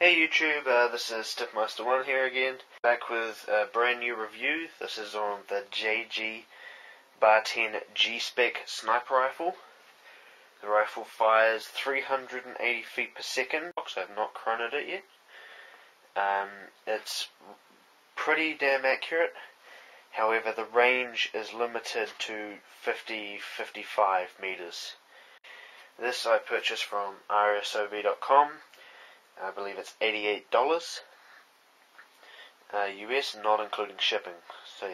Hey YouTube, this is Stiffmaster1 here again, back with a brand new review. This is on the Bar-10 G-Spec sniper rifle. The rifle fires 380 feet per second. I have not chronoed it yet. It's pretty damn accurate. However, the range is limited to 50-55 meters. This I purchased from RSOV.com. I believe it's $88 US, not including shipping. So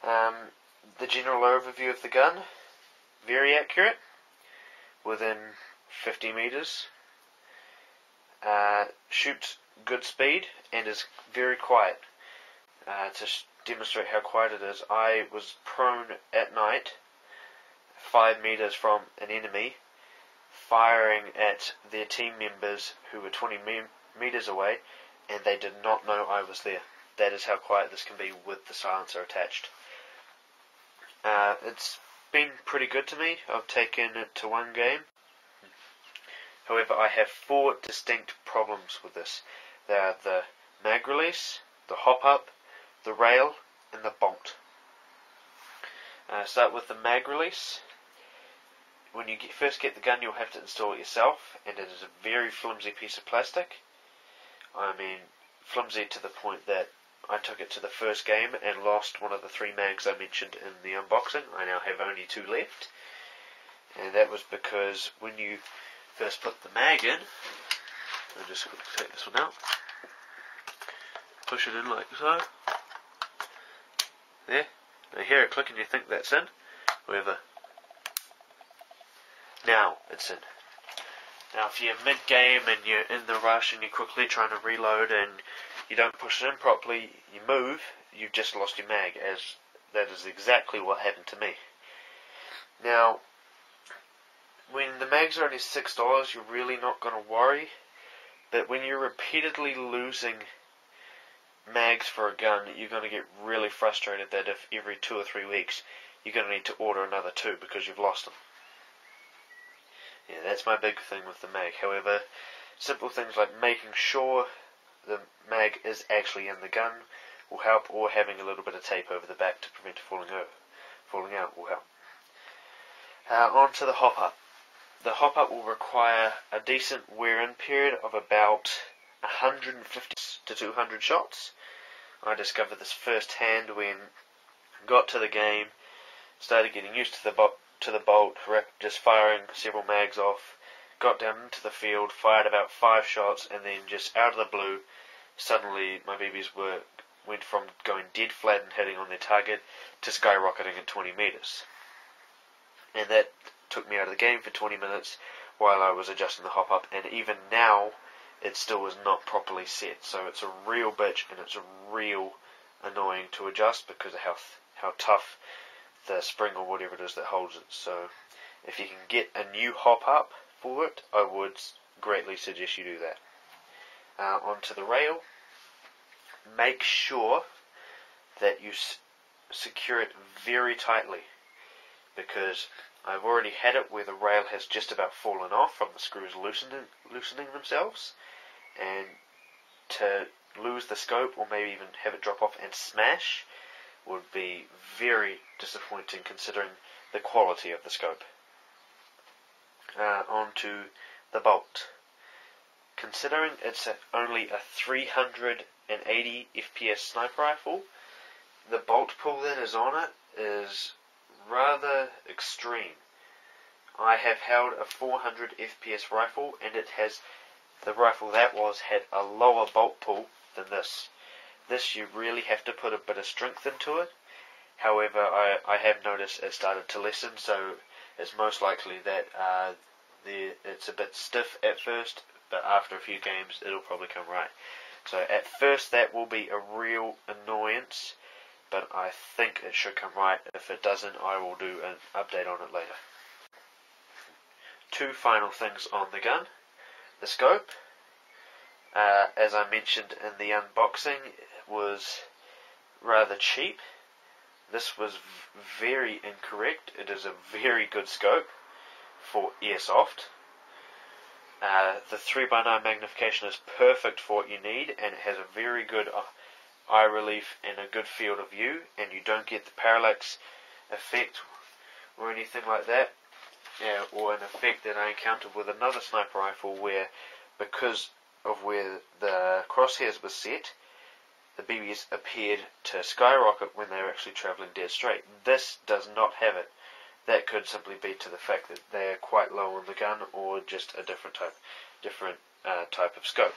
yeah. The general overview of the gun: very accurate, within 50 meters. Shoots good speed and is very quiet. To demonstrate how quiet it is, I was prone at night, 5 meters from an enemy, firing at their team members who were 20 meters away, and they did not know I was there. That is how quiet this can be with the silencer attached. It's been pretty good to me. I've taken it to one game. However, I have 4 distinct problems with this. They are the mag release, the hop-up, the rail, and the bolt. Start with the mag release. When you first get the gun, you'll have to install it yourself, and it is a very flimsy piece of plastic. I mean, flimsy to the point that I took it to the first game and lost one of the 3 mags I mentioned in the unboxing. I now have only 2 left, and that was because when you first put the mag in, I'll just take this one out, push it in like so, there, now hear it click and you think that's in, however, now it's in. Now if you're mid-game and you're in the rush and you're quickly trying to reload and you don't push it in properly, you move, you've just lost your mag, as that is exactly what happened to me. Now, when the mags are only $6, you're really not going to worry, but when you're repeatedly losing mags for a gun, you're going to get really frustrated that if every 2 or 3 weeks you're going to need to order another 2 because you've lost them. Yeah, that's my big thing with the mag. However, simple things like making sure the mag is actually in the gun will help, or having a little bit of tape over the back to prevent it falling out will help. On to the hop-up. The hop-up will require a decent wear-in period of about 150 to 200 shots. I discovered this firsthand when I got to the game, started getting used to the bolt, just firing several mags off, got down into the field, fired about 5 shots, and then just out of the blue, suddenly my BBs went from going dead flat and hitting on their target to skyrocketing at 20 meters. And that took me out of the game for 20 minutes while I was adjusting the hop-up, and even now it still is not properly set. So it's a real bitch, and it's real annoying to adjust because of how tough the spring or whatever it is that holds it. So if you can get a new hop-up for it, I would greatly suggest you do that. Onto the rail. Make sure that you secure it very tightly, because I've already had it where the rail has just about fallen off from the screws loosening themselves, and to lose the scope or maybe even have it drop off and smash would be very disappointing considering the quality of the scope. Onto the bolt. Considering it's only a 380 FPS sniper rifle, the bolt pull that is on it is rather extreme. I have held a 400 FPS rifle, and the rifle that had a lower bolt pull than this. This you really have to put a bit of strength into it. However, I have noticed it started to lessen, so it's most likely that it's a bit stiff at first, but after a few games it'll probably come right. So at first that will be a real annoyance, but I think it should come right. If it doesn't, I will do an update on it later. 2 final things on the gun. The scope, as I mentioned in the unboxing, was rather cheap. This was very incorrect. It is a very good scope for airsoft. The 3x9 magnification is perfect for what you need, and it has a very good eye relief and a good field of view, and you don't get the parallax effect or anything like that, or an effect that I encountered with another sniper rifle where, because of where the crosshairs were set, the BBs appeared to skyrocket when they were actually travelling dead straight. This does not have it. That could simply be to the fact that they're quite low on the gun, or just a different type of scope.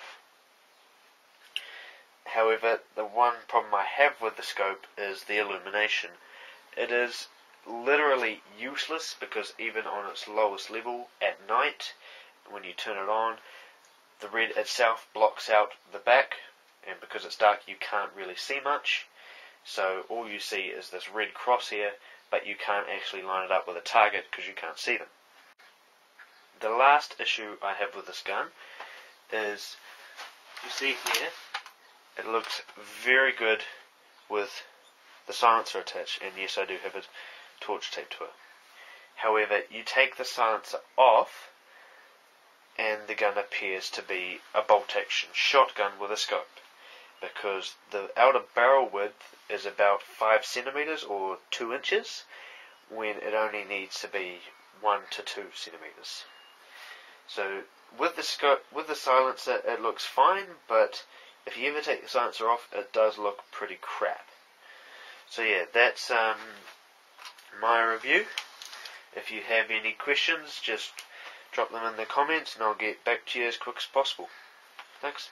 However, the one problem I have with the scope is the illumination. It is literally useless, because even on its lowest level at night, when you turn it on, the red itself blocks out the back, and because it's dark you can't really see much, so all you see is this red crosshair, but you can't actually line it up with a target because you can't see them. The last issue I have with this gun is, you see here, it looks very good with the silencer attached, and yes, I do have a torch taped to it. However, you take the silencer off and the gun appears to be a bolt-action shotgun with a scope, because the outer barrel width is about 5 centimeters or 2 inches, when it only needs to be 1 to 2 centimeters. So with the scope, with the silencer, it looks fine, but if you ever take the silencer off, it does look pretty crap. So yeah, that's my review. If you have any questions, just drop them in the comments and I'll get back to you as quick as possible. Thanks.